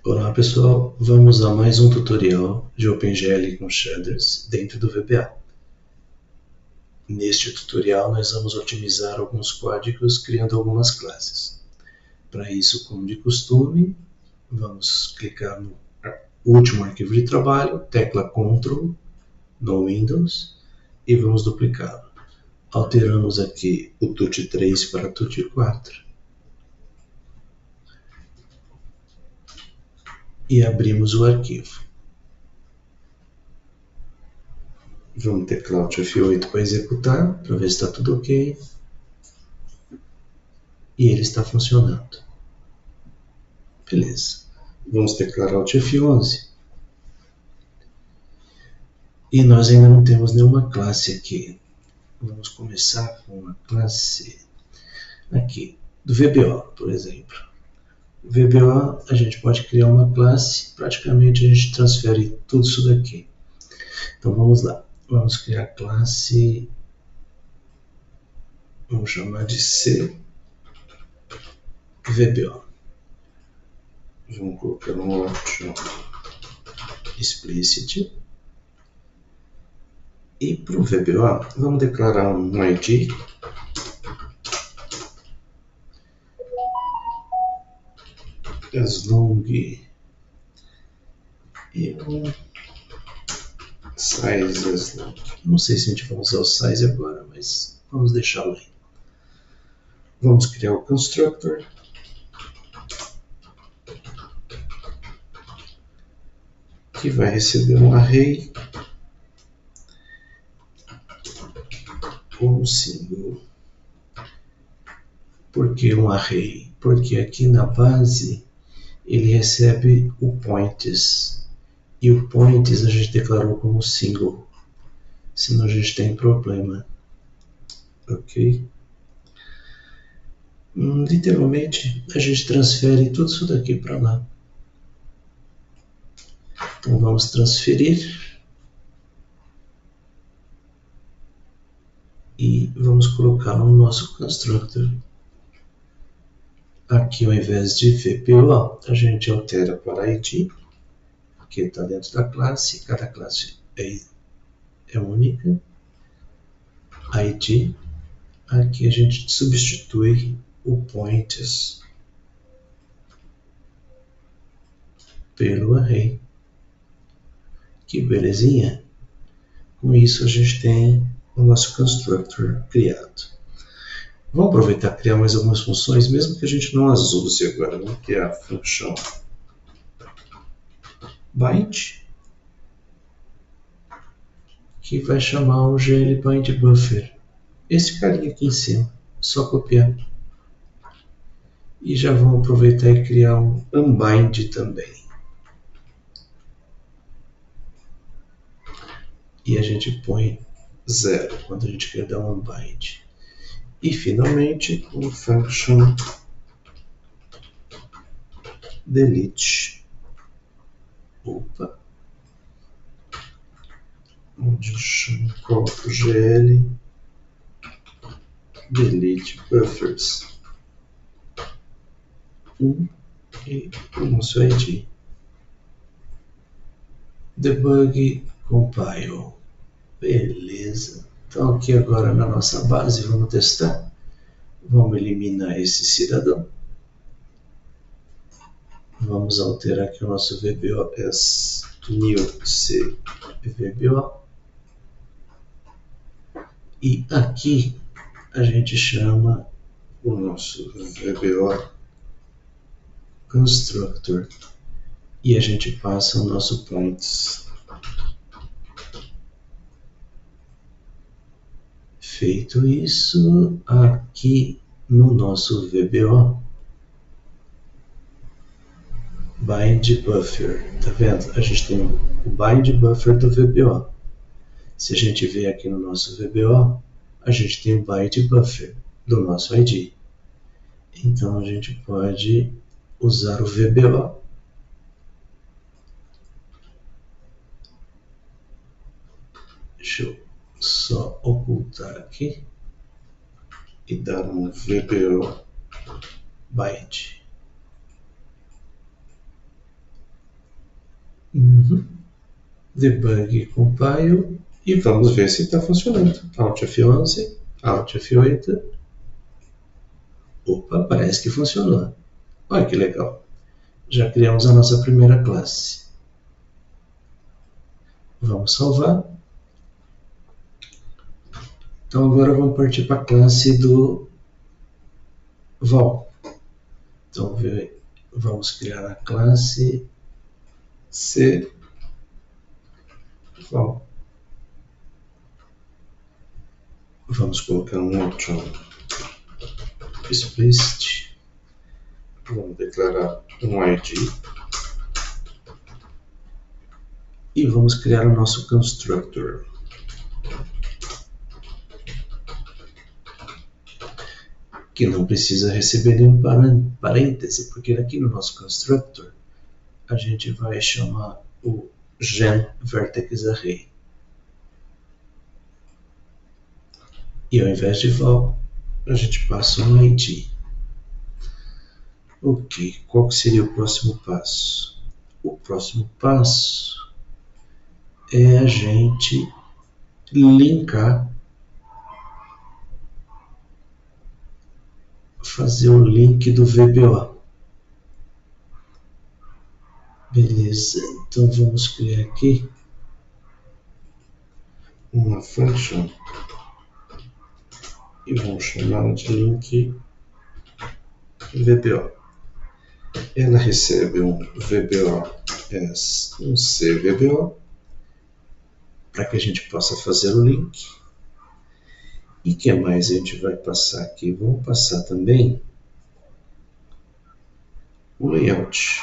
Olá pessoal, vamos a mais um tutorial de OpenGL com shaders dentro do VBA. Neste tutorial nós vamos otimizar alguns códigos criando algumas classes. Para isso, como de costume, vamos clicar no último arquivo de trabalho, tecla Ctrl no Windows e vamos duplicá-lo. Alteramos aqui o tut3 para tut4 e abrimos o arquivo. Vamos teclar Alt F8 para executar, para ver se está tudo ok. E ele está funcionando. Beleza. Vamos teclar Alt F11. E nós ainda não temos nenhuma classe aqui. Vamos começar com uma classe aqui, do VBO, por exemplo. VBO, a gente pode criar uma classe, praticamente a gente transfere tudo isso daqui. Então vamos lá. Vamos criar a classe, vamos chamar de C VBO. Vamos colocar um option explicit. E para o VBO, vamos declarar um ID as long e um size as long. Não sei se a gente vai usar o size agora, mas vamos deixá-lo aí. Vamos criar o constructor. Que vai receber um array com um símbolo. Por que um array? Porque aqui na base ele recebe o pointers. E o pointers a gente declarou como single. Senão a gente tem problema. Ok? Literalmente a gente transfere tudo isso daqui para lá. Então vamos transferir. E vamos colocar no nosso constructor. Aqui, ao invés de VBO, a gente altera para ID, que está dentro da classe. Cada classe é única. ID. Aqui a gente substitui o pointers pelo array. Que belezinha! Com isso a gente tem o nosso constructor criado. Vamos aproveitar e criar mais algumas funções, mesmo que a gente não as use agora. Vamos criar a função bind, que vai chamar o GL bind buffer. Esse carinha aqui em cima, só copiar. E já vamos aproveitar e criar um unbind também. E a gente põe 0 quando a gente quer dar um unbind. E finalmente o function delete. Onde eu chamo gl delete buffers 1 e o nosso ID. Debug compile. Beleza. Então aqui agora na nossa base vamos testar. Vamos eliminar esse cidadão. Vamos alterar aqui o nosso VBO as new C VBO. E aqui a gente chama o nosso VBO constructor e a gente passa o nosso points. Feito isso, aqui no nosso VBO bind buffer, tá vendo? A gente tem o bind buffer do VBO. Se a gente ver aqui no nosso VBO, a gente tem o bind buffer do nosso ID. Então a gente pode usar o VBO deixa eu só ocultar aqui e dar um VBO bind. Debug compile e vamos ver se está funcionando. Alt F11, Alt F8. Opa, parece que funcionou. Olha que legal. Já criamos a nossa primeira classe. Vamos salvar. Então agora vamos partir para a classe do Val. Então vamos criar a classe C Val. Vamos colocar um option explicit. Vamos declarar um ID. E vamos criar o nosso constructor. Que não precisa receber nenhum parêntese, porque aqui no nosso constructor a gente vai chamar o gen vertex array. E ao invés de val, a gente passa um ID. Ok, qual que seria o próximo passo? O próximo passo é a gente linkar, fazer o link do VBO. Beleza, então vamos criar aqui uma function e vamos chamar de link VBO. Ela recebe um VBO um CVBO para que a gente possa fazer o link. E o que mais a gente vai passar aqui? Vamos passar também o layout.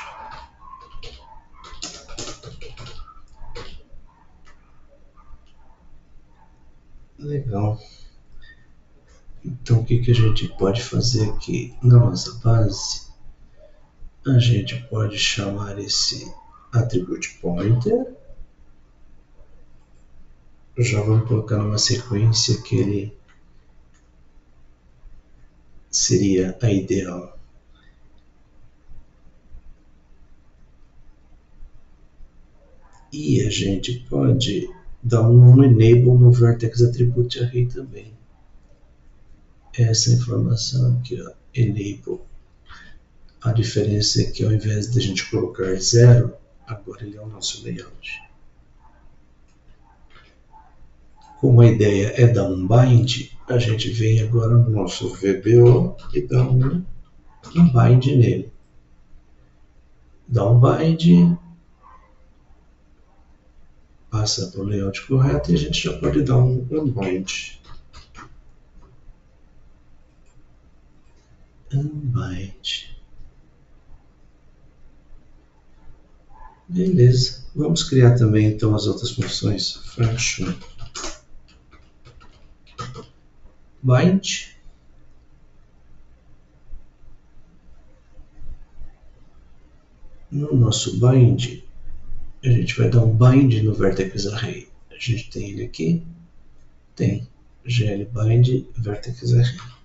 Legal. Então o que a gente pode fazer aqui na nossa base? A gente pode chamar esse attribute pointer. Já vamos colocar numa sequência que ele seria a ideal. E a gente pode dar um enable no vertex attribute array também. Essa informação aqui, ó, enable. A diferença é que ao invés de a gente colocar 0, agora ele é o nosso layout. Como a ideia é dar um bind, a gente vem agora no nosso VBO e dá um bind nele. Dá um bind, passa para o layout correto e a gente já pode dar um unbind. Unbind. Beleza. Vamos criar também então as outras funções. Function bind. No nosso bind, a gente vai dar um bind no vertex array. A gente tem ele aqui. Tem glbind vertex array.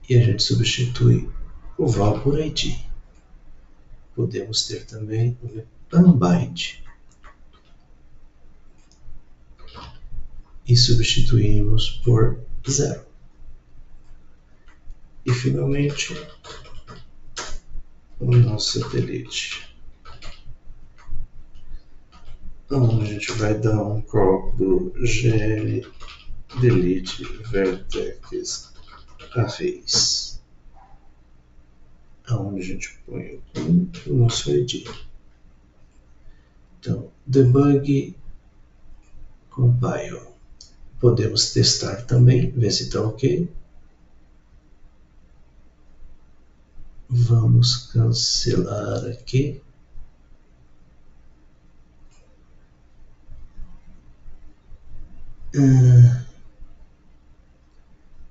E a gente substitui o val por id. Podemos ter também o unbind. E substituímos por 0. E finalmente o nosso delete. Então a gente vai dar um call do gl delete vertex arrays, onde a gente põe o nosso ID. Então, debug compile. Podemos testar também, ver se está ok. Vamos cancelar aqui.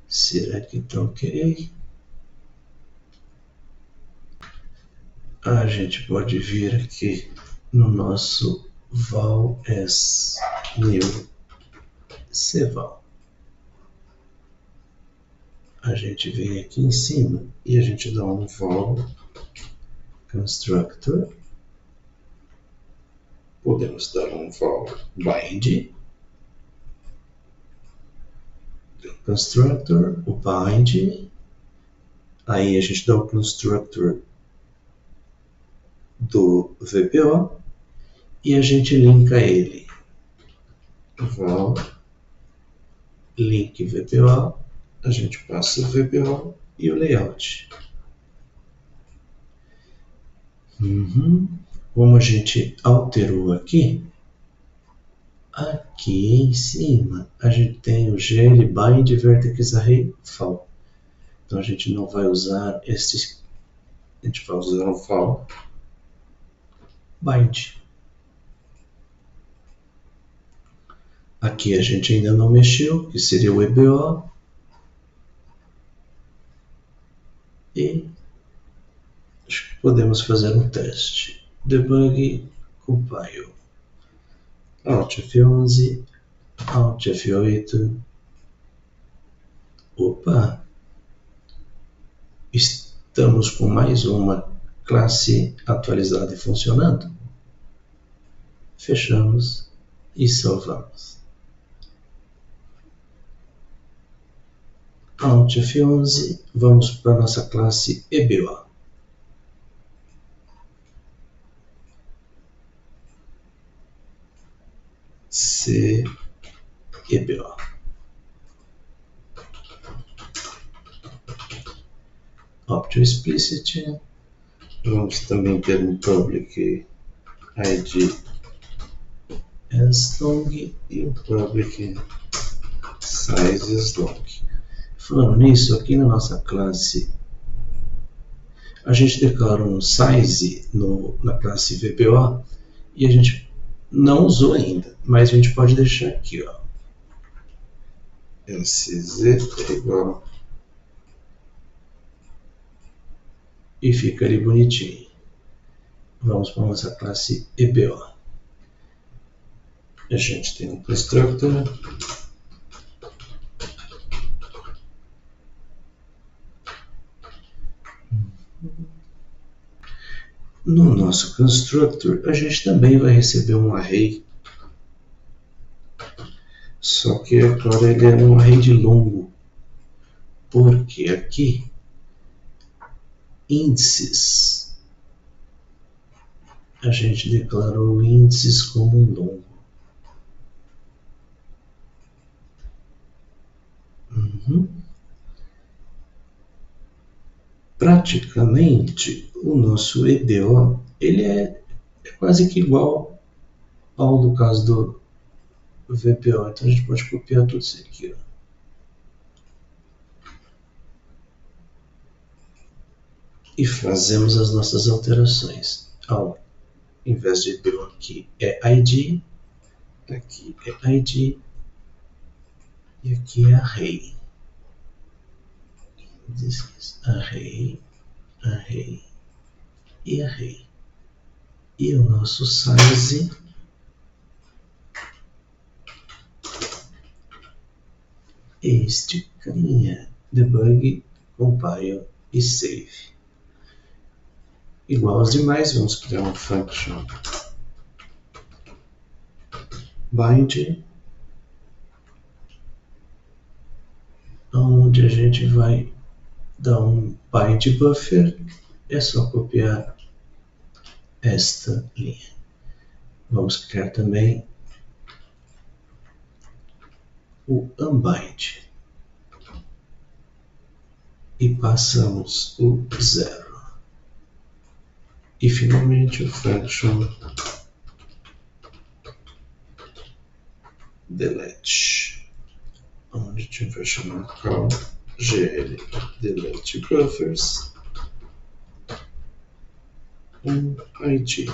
Será que está ok? A gente pode vir aqui no nosso val as new cval. A gente vem aqui em cima e a gente dá um val constructor, podemos dar um val bind, constructor, o bind, aí a gente dá o constructor do VPO e a gente linka ele. Val link VPO, a gente passa o VPO e o layout. Como a gente alterou aqui em cima a gente tem o gl bind vertex array val. Então a gente não vai usar este, a gente vai usar o val bind. Aqui a gente ainda não mexeu, que seria o EBO. E acho que podemos fazer um teste. Debug, compile. Alt F11, Alt F8. Opa! Estamos com mais uma classe atualizada e funcionando. Fechamos e salvamos. Alt F11, vamos para a nossa classe EBO. EBO. Option explicit. Vamos também ter um public id as long e um public size as long. Falando nisso, aqui na nossa classe, a gente declara um size na classe VPO e a gente não usou ainda, mas a gente pode deixar aqui, ó. SZ é igual e fica ali bonitinho. Vamos para a nossa classe EBO. A gente tem um constructor. No nosso constructor, a gente também vai receber um array. Só que agora ele é um array de longo. Porque aqui, índices, a gente declarou índices como um longo. Praticamente, o nosso EBO ele é quase que igual ao do caso do VPO. Então a gente pode copiar tudo isso aqui, ó. E fazemos as nossas alterações. Ao invés de EBO aqui é ID, aqui é ID e aqui é array. Array, array e array. E o nosso size é este carinha. Debug, compile e save. Igual aos demais, vamos criar uma function bind, onde a gente vai dar um bind buffer. É só copiar esta linha. Vamos criar também o unbind e passamos o 0. E finalmente o function delete, onde a gente vai chamar call gl delete buffers id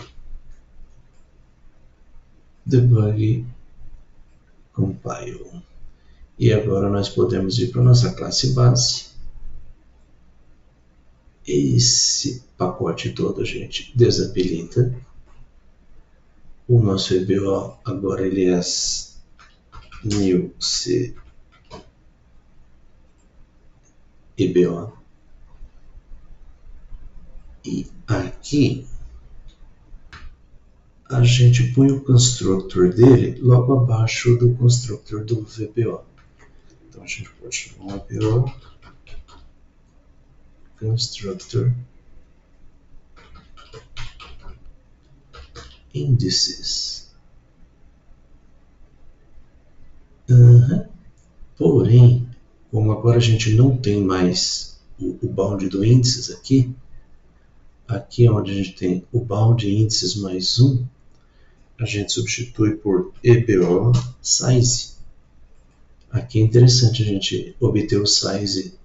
debug compile. E agora nós podemos ir para a nossa classe base. Esse pacote todo a gente desabilita. O nosso EBO agora ele é new C EBO. E aqui a gente põe o constructor dele logo abaixo do constructor do VBO. Então a gente pode chamar o VBO constructor indices. Porém, como agora a gente não tem mais o bound do índices aqui é onde a gente tem o bound índices mais 1, a gente substitui por EBO size. Aqui é interessante a gente obter o size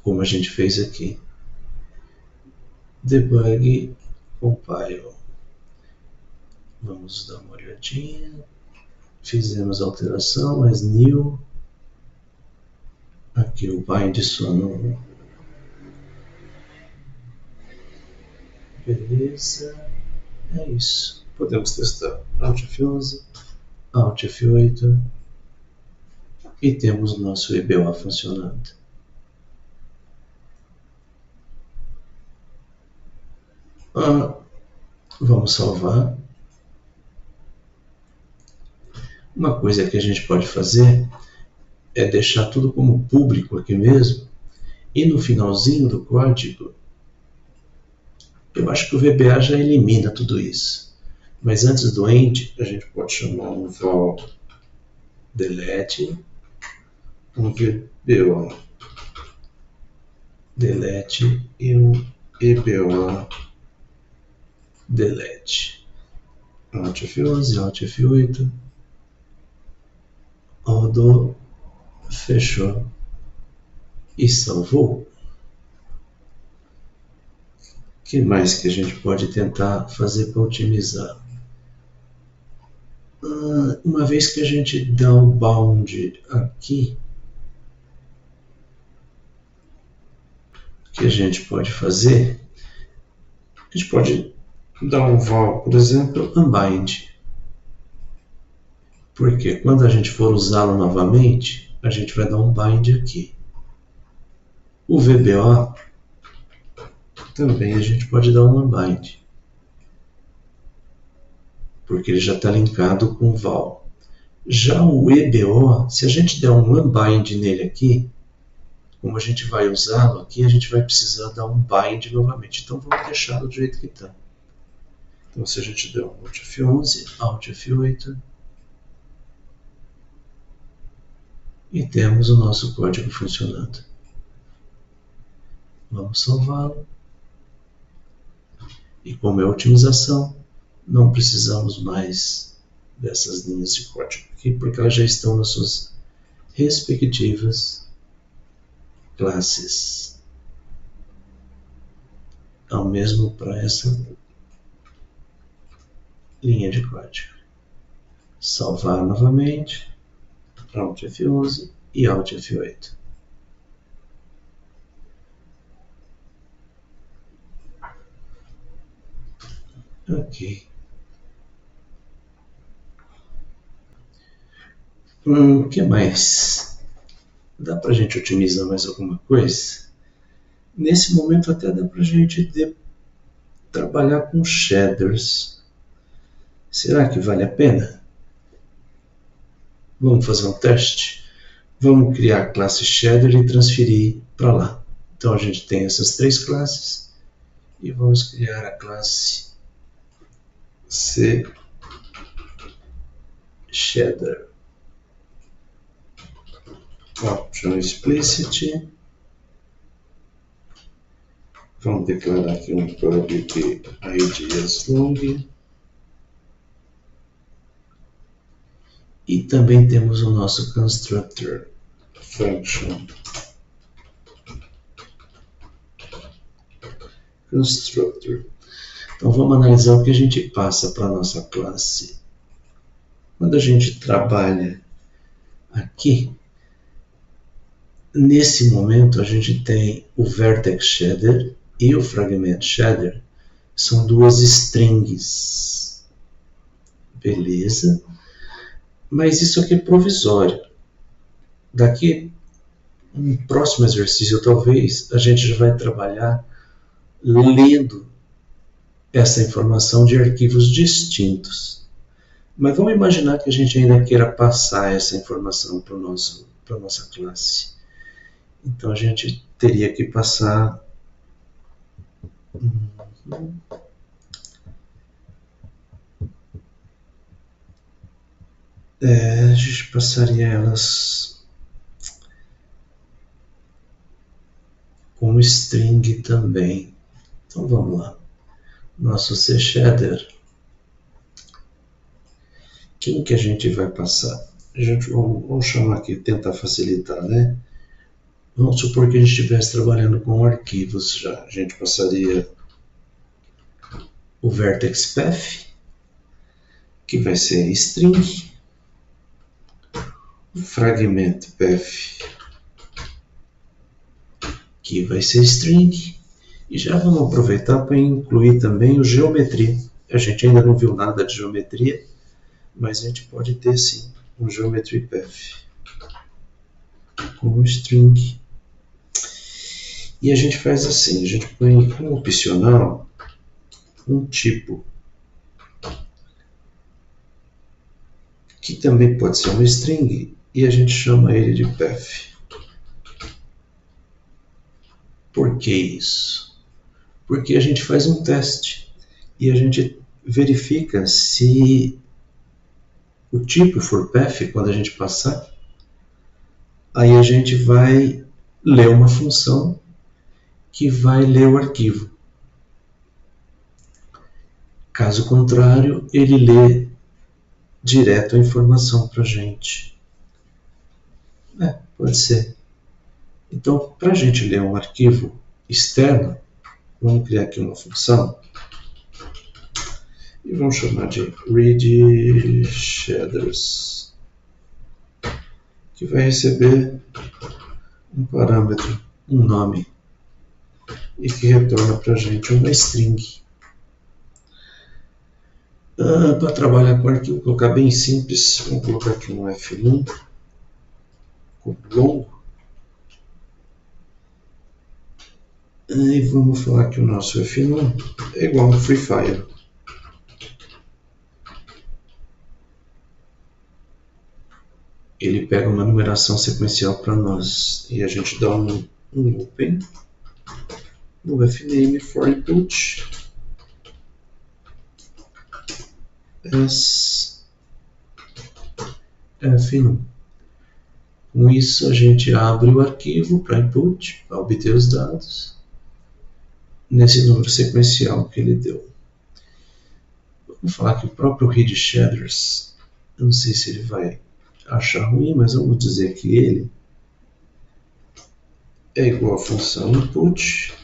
como a gente fez aqui. Debug, compile. Vamos dar uma olhadinha. Fizemos a alteração, mas new. Aqui o bind só não. Beleza. É isso. Podemos testar Alt F11, Alt F8 e temos o nosso EBO funcionando. Vamos salvar. Uma coisa que a gente pode fazer é deixar tudo como público aqui mesmo e no finalzinho do código eu acho que o VBA já elimina tudo isso. Mas antes do end, a gente pode chamar um val delete, um VBO delete e um EBO delete. Alt F11, Alt F8, rodou, fechou e salvou. O que mais que a gente pode tentar fazer para otimizar? Uma vez que a gente dá o bound aqui, o que a gente pode fazer? A gente pode dar um val, por exemplo, unbind. Porque quando a gente for usá-lo novamente, a gente vai dar um bind aqui. O VBO também a gente pode dar um unbind, porque ele já está linkado com o val. Já o EBO, se a gente der um unbind nele aqui, como a gente vai usá-lo aqui, a gente vai precisar dar um bind novamente. Então vamos deixá-lo do jeito que está. Então se a gente der um Alt F11, Alt F8, e temos o nosso código funcionando. Vamos salvá-lo. E como é otimização, não precisamos mais dessas linhas de código aqui, porque elas já estão nas suas respectivas classes. Ao mesmo para essa linha de código. Salvar novamente, Alt F11 e Alt F8. Ok. O que mais? Dá para a gente otimizar mais alguma coisa? Nesse momento até dá para a gente trabalhar com shaders. Será que vale a pena? Vamos fazer um teste? Vamos criar a classe shader e transferir para lá. Então a gente tem essas três classes e vamos criar a classe C shader. Option explicit. Vamos declarar aqui um public ideas long. E também temos o nosso constructor function. Constructor. Então vamos analisar o que a gente passa para a nossa classe. Quando a gente trabalha aqui, nesse momento a gente tem o vertex shader e o fragment shader, são duas strings. Beleza? Mas isso aqui é provisório. Daqui Um próximo exercício, talvez, a gente já vai trabalhar lendo essa informação de arquivos distintos. Mas vamos imaginar que a gente ainda queira passar essa informação para a nossa classe. Então a gente teria que passar a gente passaria elas como string também. Então vamos lá. Nosso C-Shader. Quem que a gente vai passar? Vamos chamar aqui, tentar facilitar, né? Vamos supor que a gente estivesse trabalhando com arquivos já. A gente passaria o vertex path, que vai ser string, o fragment path, que vai ser string, e já vamos aproveitar para incluir também o geometria. A gente ainda não viu nada de geometria, mas a gente pode ter sim um geometry path com string. E a gente faz assim, a gente põe como opcional um tipo que também pode ser uma string e a gente chama ele de path. Por que isso? Porque a gente faz um teste e a gente verifica se o tipo for path quando a gente passar, aí a gente vai ler uma função que vai ler o arquivo. Caso contrário, ele lê direto a informação para a gente. Pode ser. Então, para a gente ler um arquivo externo, vamos criar aqui uma função e vamos chamar de read shaders, que vai receber um parâmetro, um nome, e que retorna para a gente uma string. Para trabalhar com arquivo, vou colocar bem simples, vamos colocar aqui um F1 como longo. E vamos falar que o nosso F1 é igual ao Free Fire. Ele pega uma numeração sequencial para nós e a gente dá um open no fname for input as F1. Com isso a gente abre o arquivo para input, para obter os dados nesse número sequencial que ele deu. Vamos falar que o próprio read shaders, eu não sei se ele vai achar ruim, mas vamos dizer que ele é igual à função input,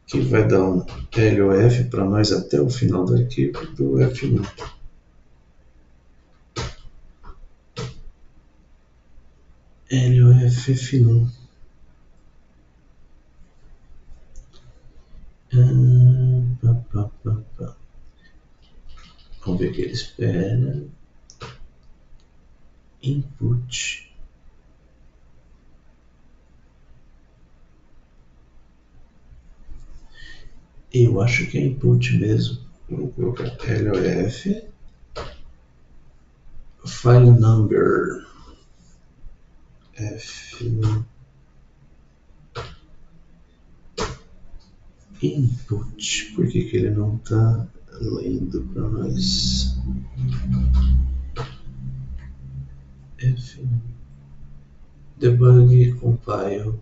que vai dar um LOF para nós até o final do arquivo do F1. LOF F1. Vamos ver o que ele espera. Input. Eu acho que é input mesmo. Vamos colocar LOF file number F1 input. Por que ele não está lendo para nós? F1 debug compile.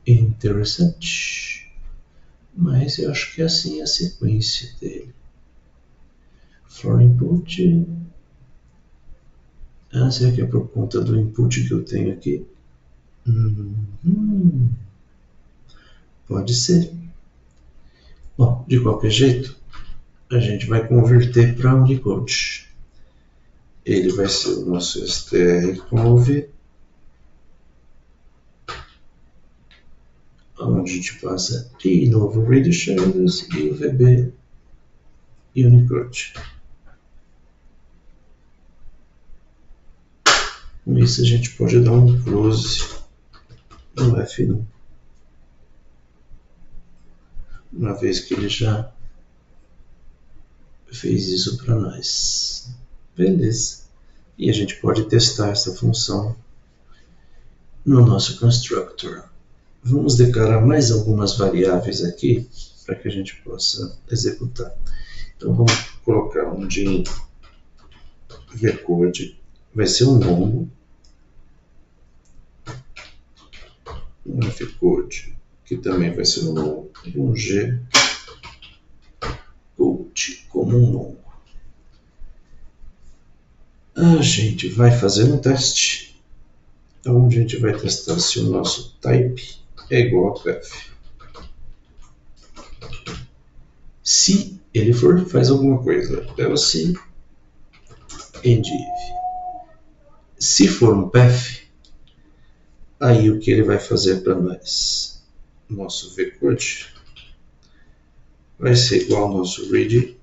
Interessante. Mas eu acho que é assim a sequência dele. For input. Será que é por conta do input que eu tenho aqui? Pode ser. Bom, de qualquer jeito, a gente vai converter para Unicode. Ele vai ser o nosso strconv, onde a gente passa de novo read shaders e o VB Unicode. Com isso a gente pode dar um close no F1, uma vez que ele já fez isso para nós. Beleza. E a gente pode testar essa função no nosso constructor. Vamos declarar mais algumas variáveis aqui para que a gente possa executar. Então vamos colocar um de vcode, vai ser um longo, um fcode, que também vai ser um longo, e um gcode como um longo. A gente vai fazer um teste, onde a gente vai testar se o nosso type é igual a path. Se ele for, faz alguma coisa, else endiv. Se for um path, aí o que ele vai fazer para nós? Nosso vcode vai ser igual ao nosso read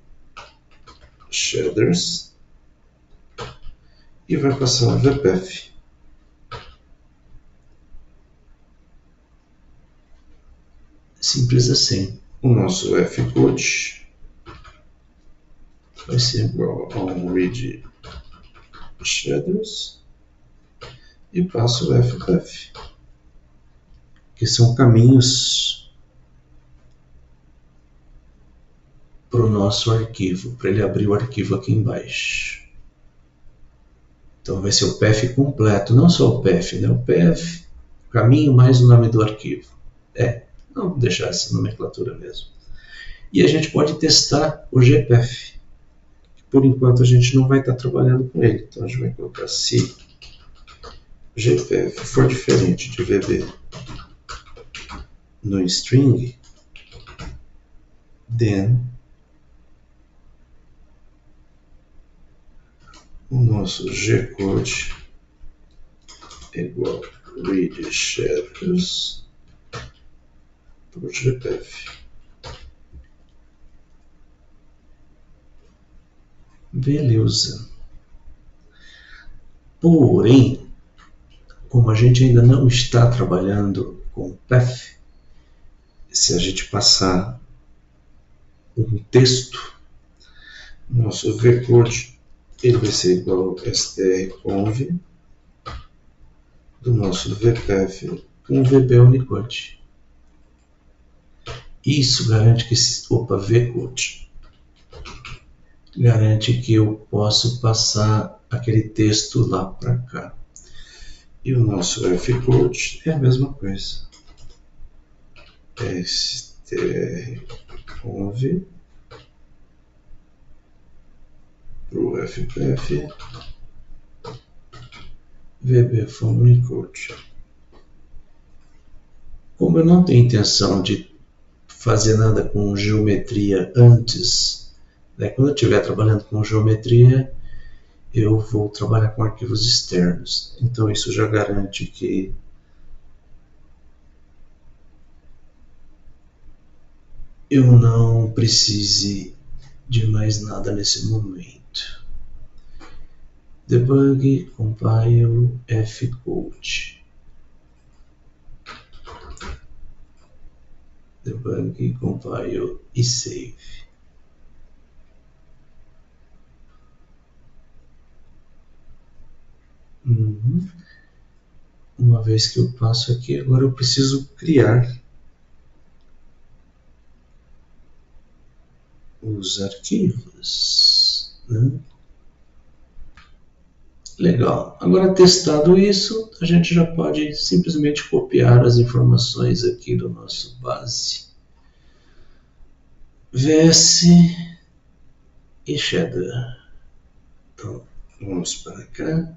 shaders e vai passar o vpath. Simples assim. O nosso fcode vai ser igual a um read shaders e passo o fpath, que são caminhos para o nosso arquivo, para ele abrir o arquivo aqui embaixo. Então vai ser o path completo, não só o path, né? O path, caminho mais o nome do arquivo. Vamos deixar essa nomenclatura mesmo. E a gente pode testar o gpath. Por enquanto a gente não vai estar trabalhando com ele. Então a gente vai colocar se gpath for diferente de vb no string, then o nosso gcode é igual a read shaders por gpath. Beleza. Porém, como a gente ainda não está trabalhando com path, se a gente passar um texto, nosso vcode ele vai ser igual a strconv do nosso vpath com vb unicode. Isso garante que vcode garante que eu posso passar aquele texto lá para cá. E o nosso fcode é a mesma coisa. strconv para o fpath vb from unicode. Como eu não tenho intenção de fazer nada com geometria antes, né? Quando eu estiver trabalhando com geometria, eu vou trabalhar com arquivos externos. Então isso já garante que eu não precise de mais nada nesse momento. Debug, compile, fcode. Debug, compile e save. Uma vez que eu passo aqui, agora eu preciso criar os arquivos, né? Legal. Agora testado isso, a gente já pode simplesmente copiar as informações aqui do nosso base. VS e shader. Então, vamos para cá.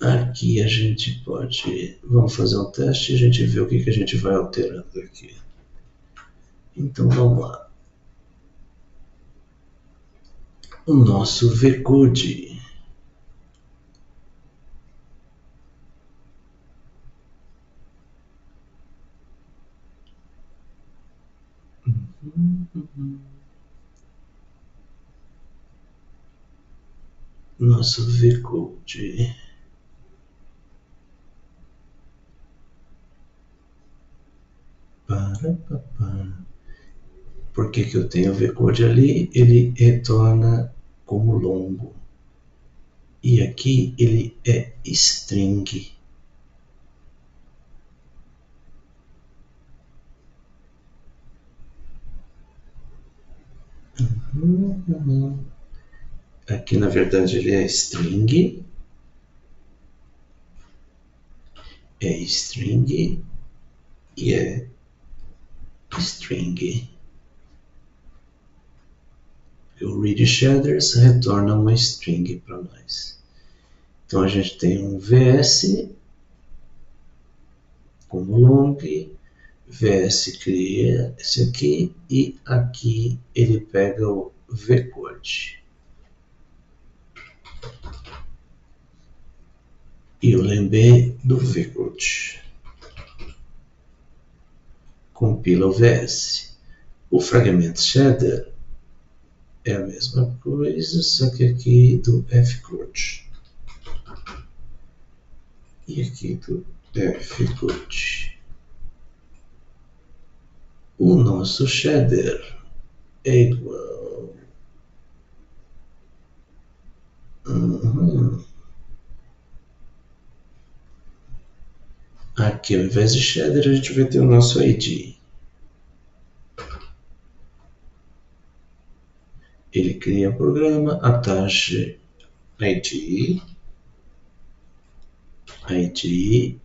Aqui a gente pode... Vamos fazer um teste e a gente vê o que a gente vai alterando aqui. Então, vamos lá. O nosso vcode. nosso vcode. Por que eu tenho o vcode ali? Ele retorna como longo. E aqui ele é string. Aqui na verdade ele é string. É string e é string. O read shaders retorna uma string para nós. Então a gente tem um vs como long, vs cria esse aqui e aqui ele pega o vcode. E o lembê do vcode. Compila o vs. O fragment shader é a mesma coisa, só que aqui do fcode. E aqui do fcode. O nosso shader é igual. Aqui, ao invés de shader, a gente vai ter o nosso ID. Ele cria o programa, attach ID e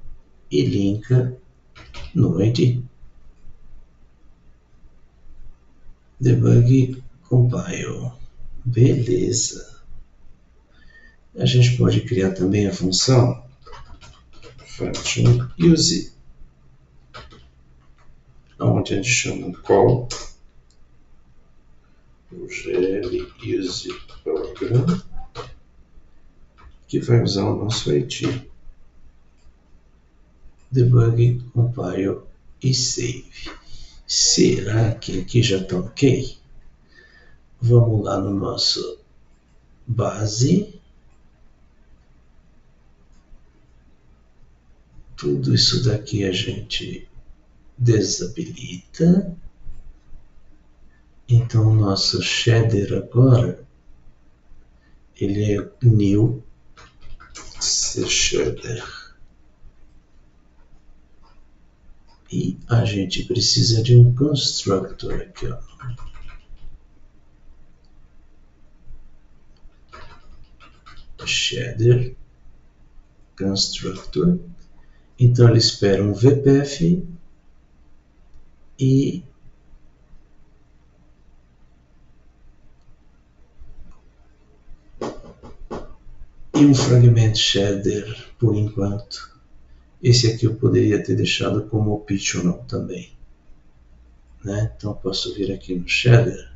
linka no ID. Debug compile. Beleza. A gente pode criar também a função function use, onde a gente chama um call o gl use program, que vai usar o nosso ID. Debug, compile e save. Será que aqui já está ok? Vamos lá no nosso base. Tudo isso daqui a gente desabilita. Então, o nosso shader agora, ele é new shader. E a gente precisa de um constructor aqui, ó. Shader constructor. Então ele espera um VPF e um fragment shader por enquanto. Esse aqui eu poderia ter deixado como optional também, né? Então eu posso vir aqui no shader.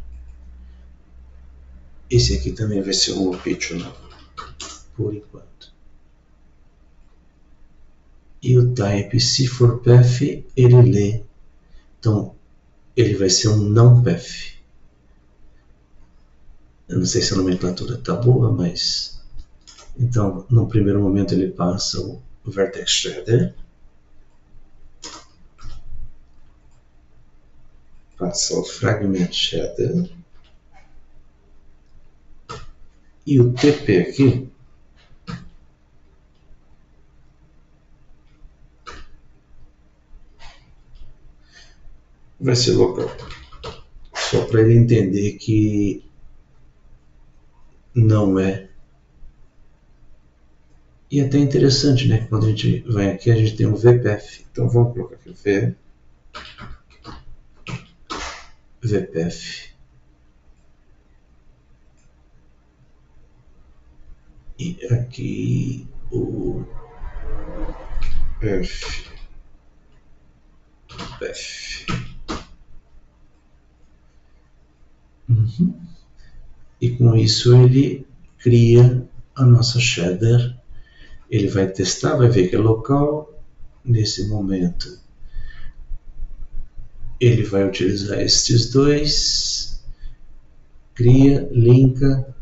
Esse aqui também vai ser um optional por enquanto. E o type, se for path, ele lê. Então ele vai ser um não path. Eu não sei se a nomenclatura está boa, mas então no primeiro momento ele passa o vertex shader, passa o fragment shader e o TP aqui vai ser local, só para ele entender que não é. E é até interessante, né? Quando a gente vai aqui, a gente tem um VPF. Então vamos colocar aqui VPF. E aqui o FPF. E com isso ele cria a nossa shader. Ele vai testar, vai ver que é local. Nesse momento ele vai utilizar estes dois, cria, linka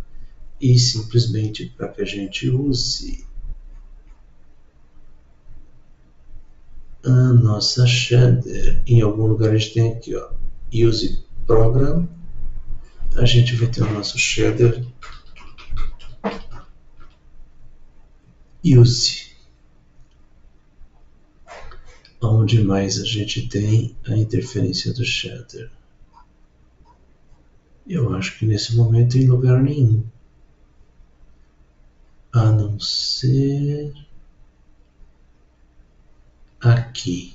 e simplesmente para que a gente use a nossa shader. Em algum lugar a gente tem aqui, ó, use program. A gente vai ter o nosso shader use. Onde mais a gente tem a interferência do shader? Eu acho que nesse momento em lugar nenhum. A não ser aqui.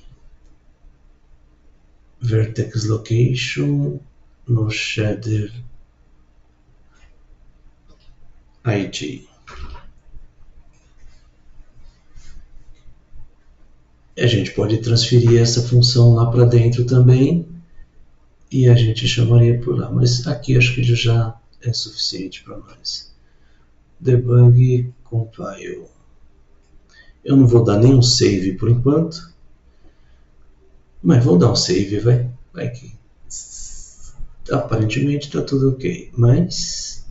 Vertex Location no shader ID. A gente pode transferir essa função lá para dentro também e a gente chamaria por lá, mas aqui acho que já é suficiente para nós. Debug compile. Eu não vou dar nenhum save por enquanto, mas vou dar um save, vai que aparentemente está tudo ok, mas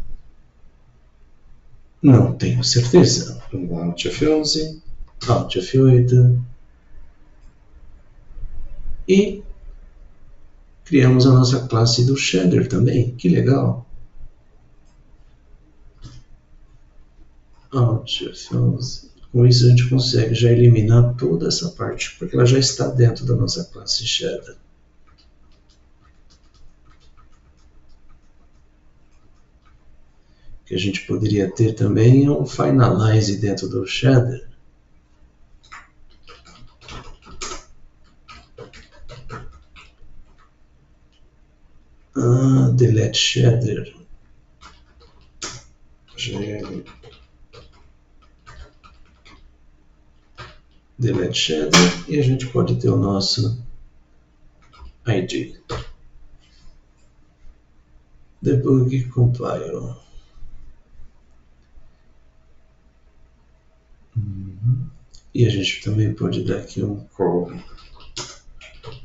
não tenho certeza. Alt F11, Alt F8 e criamos a nossa classe do shader também, que legal. Alt F11. Com isso a gente consegue já eliminar toda essa parte, porque ela já está dentro da nossa classe shader. Que a gente poderia ter também um finalize dentro do shader. Delete shader. Delete shader e a gente pode ter o nosso ID. Debug compile. E a gente também pode dar aqui um call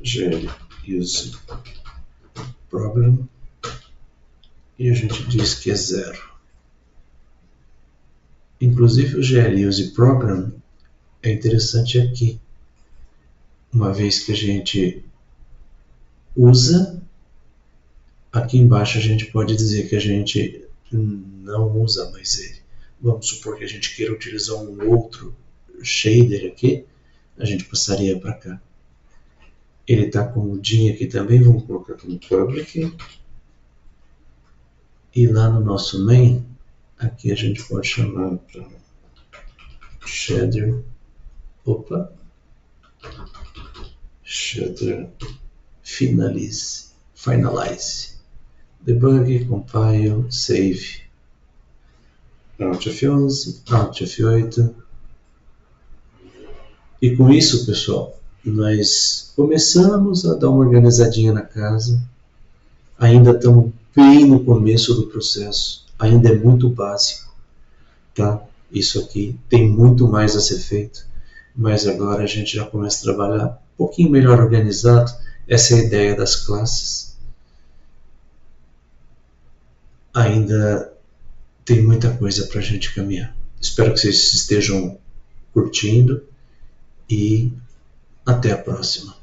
gl use program e a gente diz que é 0. Inclusive o gl use program é interessante aqui, uma vez que a gente usa, aqui embaixo a gente pode dizer que a gente não usa mais ele. Vamos supor que a gente queira utilizar um outro shader aqui, a gente passaria para cá. Ele está com o DIN aqui também, vamos colocar como public. E lá no nosso main, aqui a gente pode chamar para shader, shader finalize, debug, compile, save, Alt F11, Alt F8. E com isso, pessoal, nós começamos a dar uma organizadinha na casa. Ainda estamos bem no começo do processo, ainda é muito básico, tá? Isso aqui tem muito mais a ser feito, mas agora a gente já começa a trabalhar um pouquinho melhor organizado. Essa é a ideia das classes. Ainda tem muita coisa para a gente caminhar. Espero que vocês estejam curtindo e até a próxima.